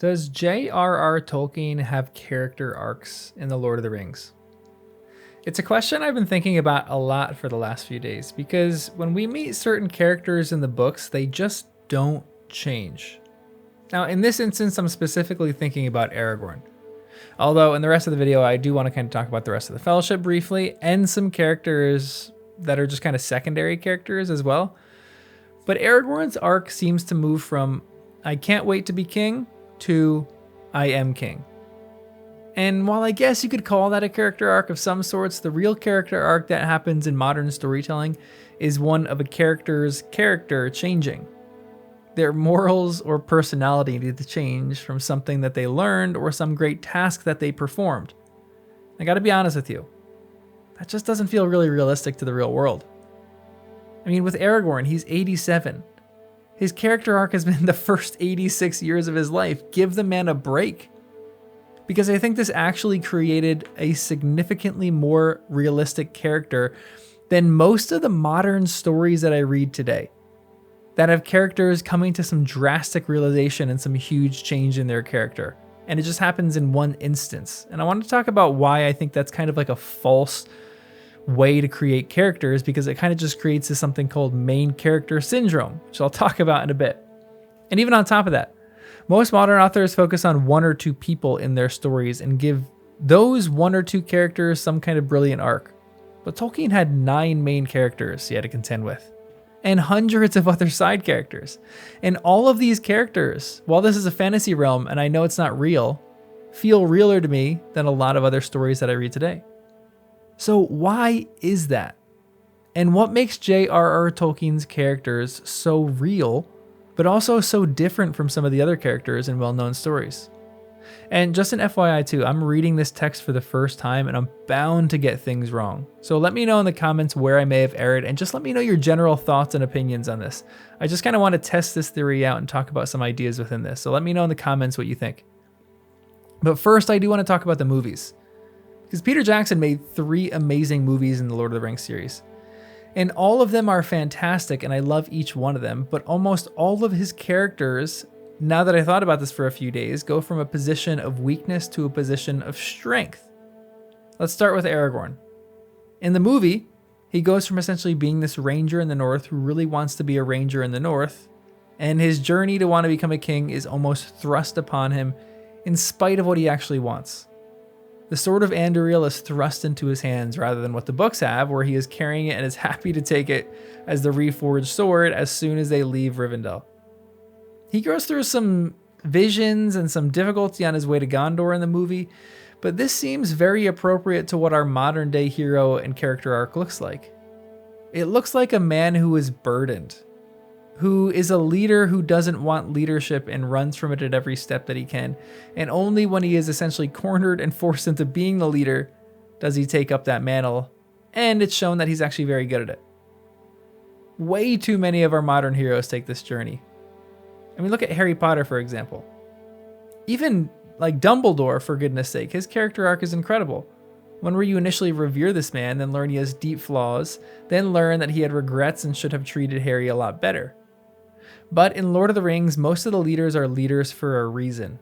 Does JRR Tolkien have character arcs in The Lord of the Rings? It's a question I've been thinking about a lot for the last few days because when we meet certain characters in the books, they just don't change. Now, in this instance, I'm specifically thinking about Aragorn. Although in the rest of the video, I do want to kind of talk about the rest of the Fellowship briefly and some characters that are just kind of secondary characters as well. But Aragorn's arc seems to move from I can't wait to be king to I am king. And while I guess you could call that a character arc of some sorts, the real character arc that happens in modern storytelling is one of a character's character changing. Their morals or personality need to change from something that they learned or some great task that they performed. I gotta be honest with you, that just doesn't feel really realistic to the real world. I mean, with Aragorn, he's 87. His character arc has been the first 86 years of his life. Give the man a break. Because I think this actually created a significantly more realistic character than most of the modern stories that I read today, that have characters coming to some drastic realization and some huge change in their character. And it just happens in one instance. And I want to talk about why I think that's kind of like a false way to create characters, because it kind of just creates this something called main character syndrome, which I'll talk about in a bit. And even on top of that, most modern authors focus on one or two people in their stories and give those one or two characters some kind of brilliant arc. But Tolkien had 9 main characters he had to contend with, and hundreds of other side characters. And all of these characters, while this is a fantasy realm and I know it's not real, feel realer to me than a lot of other stories that I read today. So why is that? And what makes J.R.R. Tolkien's characters so real, but also so different from some of the other characters in well-known stories? And just an FYI too, I'm reading this text for the first time and I'm bound to get things wrong. So let me know in the comments where I may have erred, and just let me know your general thoughts and opinions on this. I just kind of want to test this theory out and talk about some ideas within this. So let me know in the comments what you think. But first, I do want to talk about the movies, because Peter Jackson made 3 amazing movies in the Lord of the Rings series. And all of them are fantastic, and I love each one of them, but almost all of his characters, now that I thought about this for a few days, go from a position of weakness to a position of strength. Let's start with Aragorn. In the movie, he goes from essentially being this ranger in the north who really wants to be a ranger in the north, and his journey to want to become a king is almost thrust upon him in spite of what he actually wants. The sword of Anduril is thrust into his hands rather than what the books have, where he is carrying it and is happy to take it as the reforged sword as soon as they leave Rivendell. He goes through some visions and some difficulty on his way to Gondor in the movie, but this seems very appropriate to what our modern day hero and character arc looks like. It looks like a man who is burdened, who is a leader who doesn't want leadership and runs from it at every step that he can. And only when he is essentially cornered and forced into being the leader does he take up that mantle. And it's shown that he's actually very good at it. Way too many of our modern heroes take this journey. I mean, look at Harry Potter, for example. Even like Dumbledore, for goodness sake, his character arc is incredible. One where you initially revere this man, then learn he has deep flaws, then learn that he had regrets and should have treated Harry a lot better. But in Lord of the Rings, most of the leaders are leaders for a reason.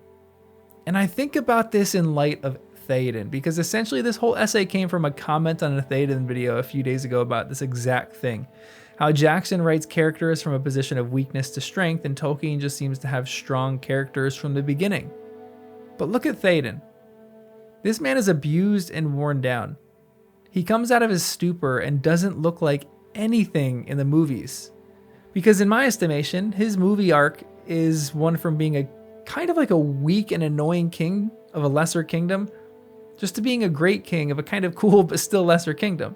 And I think about this in light of Theoden, because essentially this whole essay came from a comment on a Theoden video a few days ago about this exact thing. How Jackson writes characters from a position of weakness to strength, and Tolkien just seems to have strong characters from the beginning. But look at Theoden. This man is abused and worn down. He comes out of his stupor and doesn't look like anything in the movies. Because in my estimation, his movie arc is one from being a kind of like a weak and annoying king of a lesser kingdom, just to being a great king of a kind of cool but still lesser kingdom.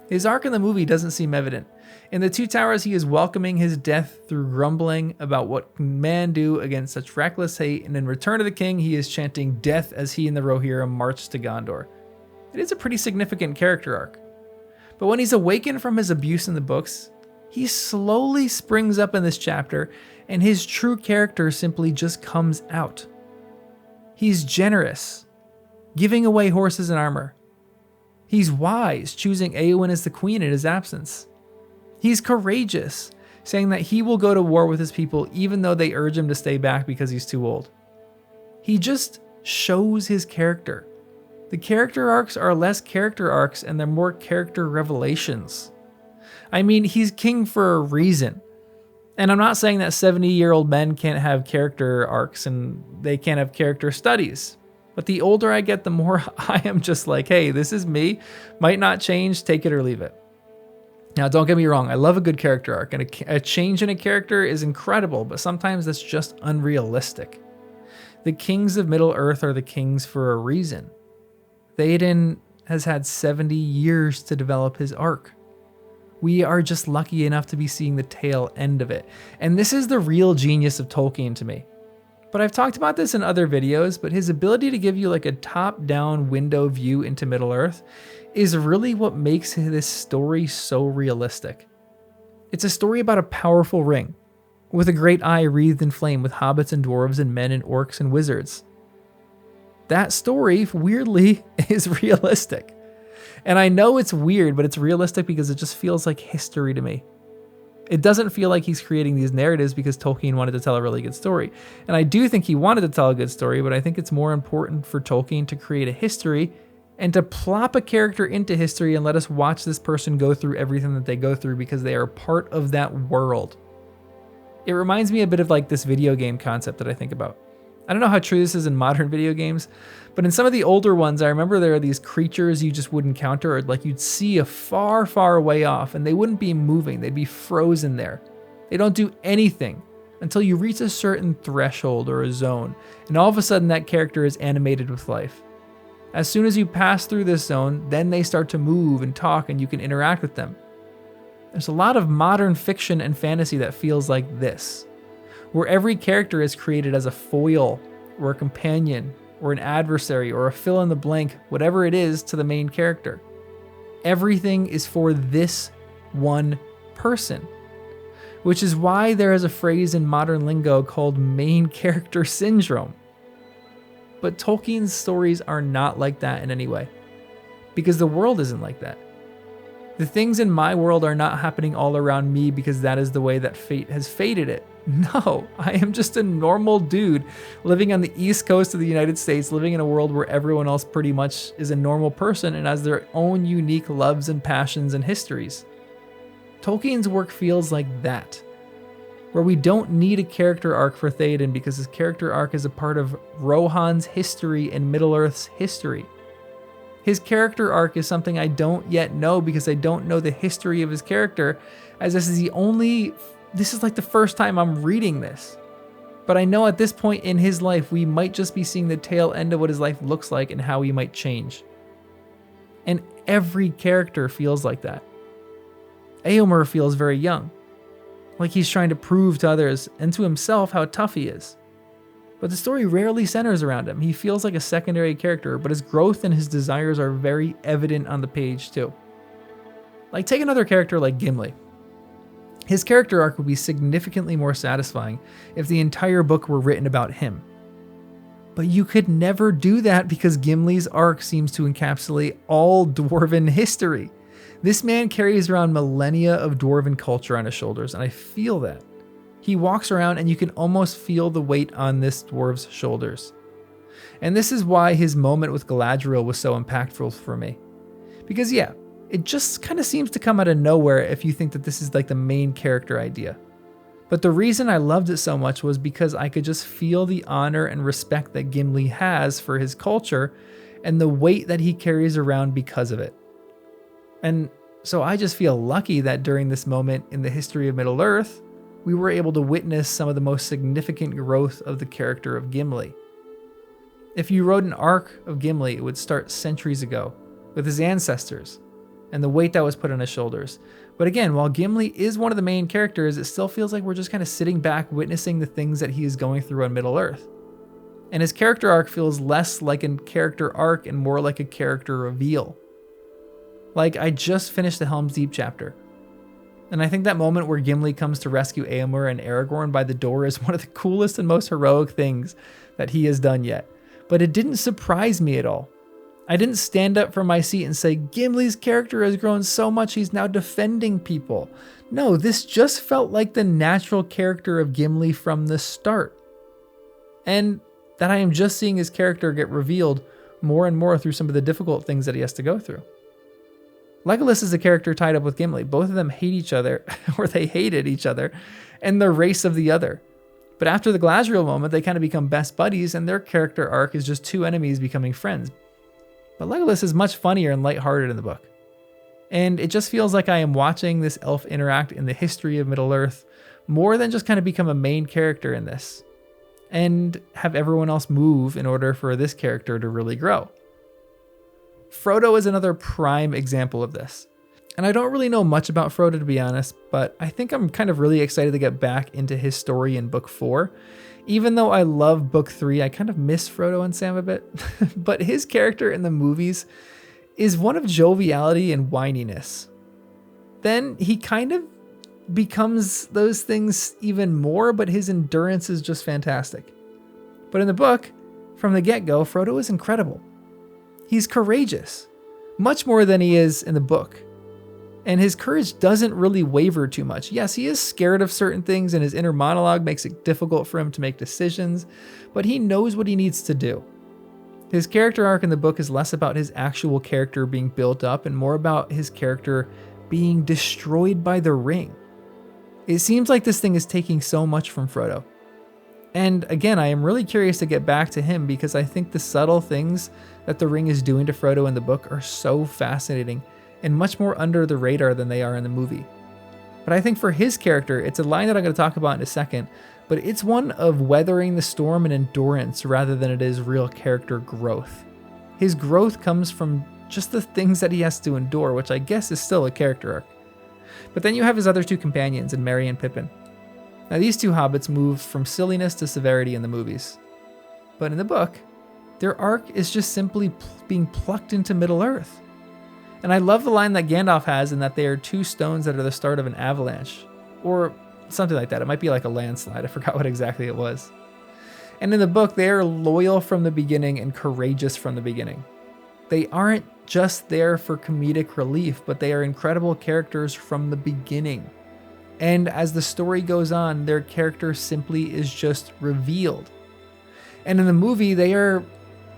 His arc in the movie doesn't seem evident. In the Two Towers, he is welcoming his death through grumbling about what can man do against such reckless hate, and in Return of the King, he is chanting death as he and the Rohirrim march to Gondor. It is a pretty significant character arc. But when he's awakened from his abuse in the books, he slowly springs up in this chapter, and his true character simply just comes out. He's generous, giving away horses and armor. He's wise, choosing Éowyn as the queen in his absence. He's courageous, saying that he will go to war with his people even though they urge him to stay back because he's too old. He just shows his character. The character arcs are less character arcs and they're more character revelations. I mean, he's king for a reason. And I'm not saying that 70-year-old men can't have character arcs and they can't have character studies. But the older I get, the more I am just like, hey, this is me. Might not change, take it or leave it. Now, don't get me wrong. I love a good character arc, and a change in a character is incredible, but sometimes that's just unrealistic. The kings of Middle-earth are the kings for a reason. Theoden has had 70 years to develop his arc. We are just lucky enough to be seeing the tail end of it. And this is the real genius of Tolkien to me. But I've talked about this in other videos, but his ability to give you like a top-down window view into Middle-earth is really what makes this story so realistic. It's a story about a powerful ring, with a great eye wreathed in flame with hobbits and dwarves and men and orcs and wizards. That story, weirdly, is realistic. And I know it's weird, but it's realistic because it just feels like history to me. It doesn't feel like he's creating these narratives because Tolkien wanted to tell a really good story. And I do think he wanted to tell a good story, but I think it's more important for Tolkien to create a history and to plop a character into history and let us watch this person go through everything that they go through because they are part of that world. It reminds me a bit of like this video game concept that I think about. I don't know how true this is in modern video games, but in some of the older ones, I remember there are these creatures you just would encounter, or like you'd see a far, far way off, and they wouldn't be moving. They'd be frozen there. They don't do anything until you reach a certain threshold or a zone, and all of a sudden that character is animated with life. As soon as you pass through this zone, then they start to move and talk, and you can interact with them. There's a lot of modern fiction and fantasy that feels like this, where every character is created as a foil or a companion or an adversary or a fill-in-the-blank, whatever it is, to the main character. Everything is for this one person, which is why there is a phrase in modern lingo called main character syndrome. But Tolkien's stories are not like that in any way, because the world isn't like that. The things in my world are not happening all around me because that is the way that fate has fated it. No, I am just a normal dude living on the East Coast of the United States, living in a world where everyone else pretty much is a normal person and has their own unique loves and passions and histories. Tolkien's work feels like that, where we don't need a character arc for Theoden because his character arc is a part of Rohan's history and Middle-earth's history. His character arc is something I don't yet know because I don't know the history of his character, as this is like the first time I'm reading this. But I know at this point in his life, we might just be seeing the tail end of what his life looks like and how he might change. And every character feels like that. Éomer feels very young, like he's trying to prove to others and to himself how tough he is. But the story rarely centers around him. He feels like a secondary character, but his growth and his desires are very evident on the page too. Like, take another character like Gimli. His character arc would be significantly more satisfying if the entire book were written about him. But you could never do that because Gimli's arc seems to encapsulate all dwarven history. This man carries around millennia of dwarven culture on his shoulders, and I feel that. He walks around and you can almost feel the weight on this dwarf's shoulders. And this is why his moment with Galadriel was so impactful for me. Because yeah, it just kind of seems to come out of nowhere if you think that this is like the main character idea. But the reason I loved it so much was because I could just feel the honor and respect that Gimli has for his culture and the weight that he carries around because of it. And so I just feel lucky that during this moment in the history of Middle-earth, we were able to witness some of the most significant growth of the character of Gimli. If you wrote an arc of Gimli, it would start centuries ago with his ancestors and the weight that was put on his shoulders. But again, while Gimli is one of the main characters, it still feels like we're just kind of sitting back witnessing the things that he is going through on Middle-earth. And his character arc feels less like a character arc and more like a character reveal. Like, I just finished the Helm's Deep chapter. And I think that moment where Gimli comes to rescue Éomer and Aragorn by the door is one of the coolest and most heroic things that he has done yet. But it didn't surprise me at all. I didn't stand up from my seat and say, Gimli's character has grown so much he's now defending people. No, this just felt like the natural character of Gimli from the start. And that I am just seeing his character get revealed more and more through some of the difficult things that he has to go through. Legolas is a character tied up with Gimli. Both of them hate each other, or they hated each other, and the race of the other. But after the Galadriel moment, they kind of become best buddies, and their character arc is just two enemies becoming friends. But Legolas is much funnier and lighthearted in the book. And it just feels like I am watching this elf interact in the history of Middle-earth more than just kind of become a main character in this, and have everyone else move in order for this character to really grow. Frodo is another prime example of this. And I don't really know much about Frodo, to be honest, but I think I'm kind of really excited to get back into his story in book 4. Even though I love book 3, I kind of miss Frodo and Sam a bit. But his character in the movies is one of joviality and whininess. Then he kind of becomes those things even more, but his endurance is just fantastic. But in the book, from the get-go, Frodo is incredible. He's courageous, much more than he is in the book. And his courage doesn't really waver too much. Yes, he is scared of certain things, and his inner monologue makes it difficult for him to make decisions, but he knows what he needs to do. His character arc in the book is less about his actual character being built up and more about his character being destroyed by the ring. It seems like this thing is taking so much from Frodo. And again, I am really curious to get back to him because I think the subtle things that the ring is doing to Frodo in the book are so fascinating and much more under the radar than they are in the movie. But I think for his character, it's a line that I'm going to talk about in a second, but it's one of weathering the storm and endurance rather than it is real character growth. His growth comes from just the things that he has to endure, which I guess is still a character arc. But then you have his other two companions in Merry and Pippin. Now these two hobbits move from silliness to severity in the movies. But in the book, their arc is just simply being plucked into Middle-earth. And I love the line that Gandalf has in that they are two stones that are the start of an avalanche. Or something like that. It might be like a landslide. I forgot what exactly it was. And in the book, they are loyal from the beginning and courageous from the beginning. They aren't just there for comedic relief, but they are incredible characters from the beginning. And as the story goes on, their character simply is just revealed. And in the movie, they are,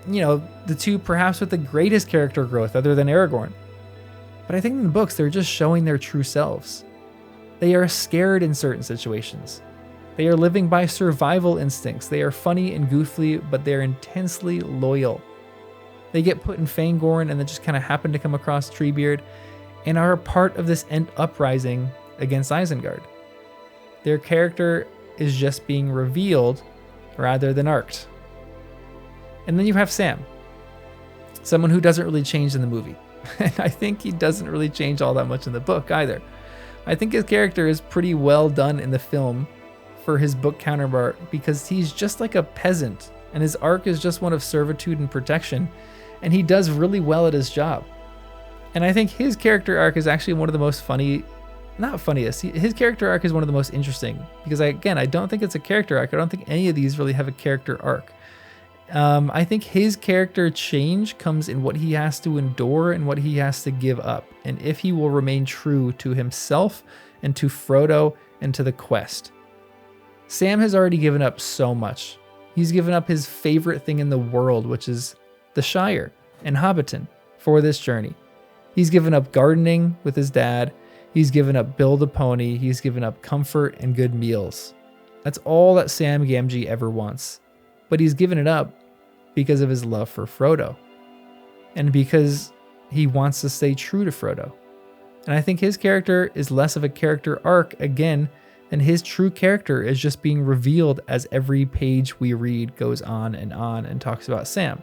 the two perhaps with the greatest character growth other than Aragorn. But I think in the books, they're just showing their true selves. They are scared in certain situations. They are living by survival instincts. They are funny and goofy, but they're intensely loyal. They get put in Fangorn and then just kind of happen to come across Treebeard and are a part of this uprising against Isengard. Their character is just being revealed rather than arced. And then you have Sam, someone who doesn't really change in the movie. And I think he doesn't really change all that much in the book either. I think his character is pretty well done in the film for his book counterpart because he's just like a peasant and his arc is just one of servitude and protection, and he does really well at his job. And I think his character arc is actually one of the most his character arc is one of the most interesting because I don't think it's a character arc. I don't think any of these really have a character arc. I think his character change comes in what he has to endure and what he has to give up, and if he will remain true to himself and to Frodo and to the quest. Sam has already given up so much. He's given up his favorite thing in the world, which is the Shire and Hobbiton, for this journey. He's given up gardening with his dad. He's given up Build-A-Pony. He's given up comfort and good meals. That's all that Sam Gamgee ever wants. But he's given it up because of his love for Frodo. And because he wants to stay true to Frodo. And I think his character is less of a character arc, again, than his true character is just being revealed as every page we read goes on and talks about Sam.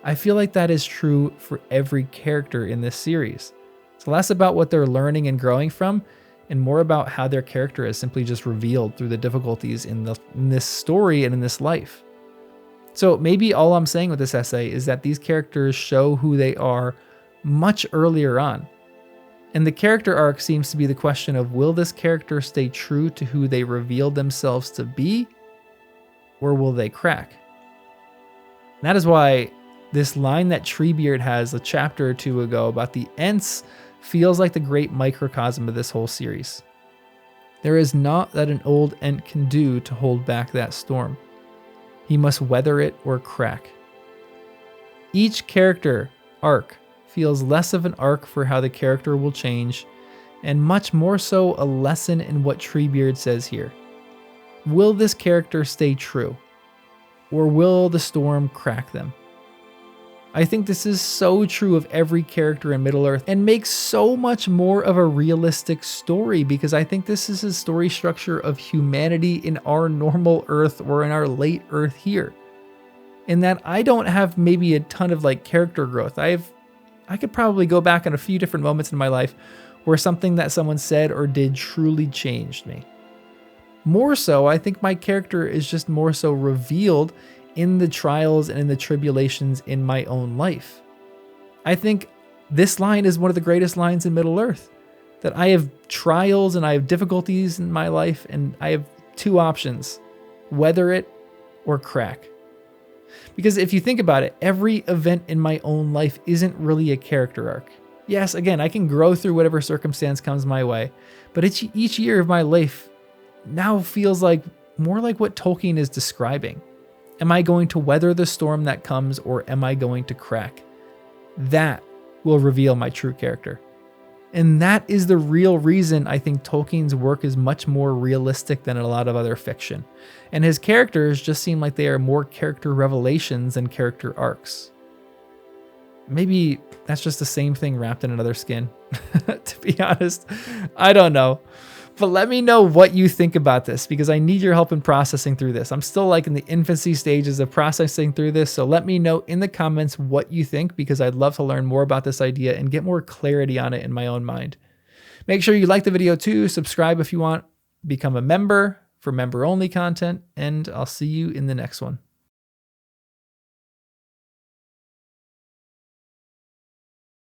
I feel like that is true for every character in this series. It's less about what they're learning and growing from, and more about how their character is simply just revealed through the difficulties in this story and in this life. So maybe all I'm saying with this essay is that these characters show who they are much earlier on. And the character arc seems to be the question of, will this character stay true to who they revealed themselves to be, or will they crack? And that is why this line that Treebeard has a chapter or two ago about the Ents feels like the great microcosm of this whole series. There is naught that an old Ent can do to hold back that storm. he must weather it or crack. Each character arc feels less of an arc for how the character will change, and much more so a lesson in what Treebeard says here. Will this character stay true, or will the storm crack them? I think this is so true of every character in Middle-earth and makes so much more of a realistic story, because I think this is a story structure of humanity in our normal Earth or in our late Earth here. In that I don't have maybe a ton of like character growth. I could probably go back on a few different moments in my life where something that someone said or did truly changed me. More so, I think my character is just more so revealed in the trials and in the tribulations in my own life. I think this line is one of the greatest lines in Middle-earth, that I have trials and I have difficulties in my life, and I have two options: weather it or crack. Because if you think about it, every event in my own life isn't really a character arc. Yes, again, I can grow through whatever circumstance comes my way, but each year of my life now feels like more like what Tolkien is describing. Am I going to weather the storm that comes, or am I going to crack? That will reveal my true character. And that is the real reason I think Tolkien's work is much more realistic than a lot of other fiction. And his characters just seem like they are more character revelations than character arcs. Maybe that's just the same thing wrapped in another skin. To be honest, I don't know. But let me know what you think about this, because I need your help in processing through this. I'm still like in the infancy stages of processing through this. So let me know in the comments what you think, because I'd love to learn more about this idea and get more clarity on it in my own mind. Make sure you like the video too, subscribe if you want, become a member for member only content, and I'll see you in the next one.